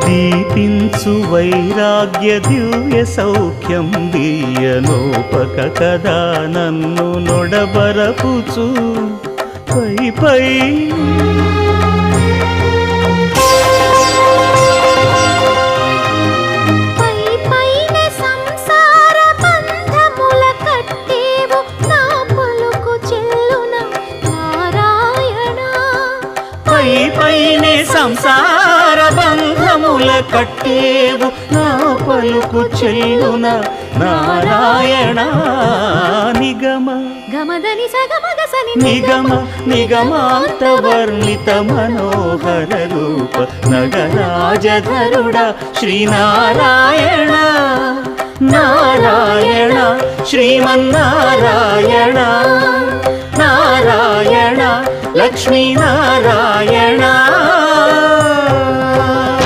దీపించు వైరాగ్య దివ్య సౌఖ్యం దీయనోపక కదా నన్ను నొడబరపుచు పై పై పైనే సంసార బంధముల కట్టేవు నా పలుకు చెల్లున నారాయణ నిగమ గమదని సగమగసని నిగమ నిగమాంత వర్ణిత మనోహర రూప నగరాజధరుడ శ్రీనారాయణ నారాయణ శ్రీమన్నారాయణ నారాయణ లక్ష్మీనారాయణ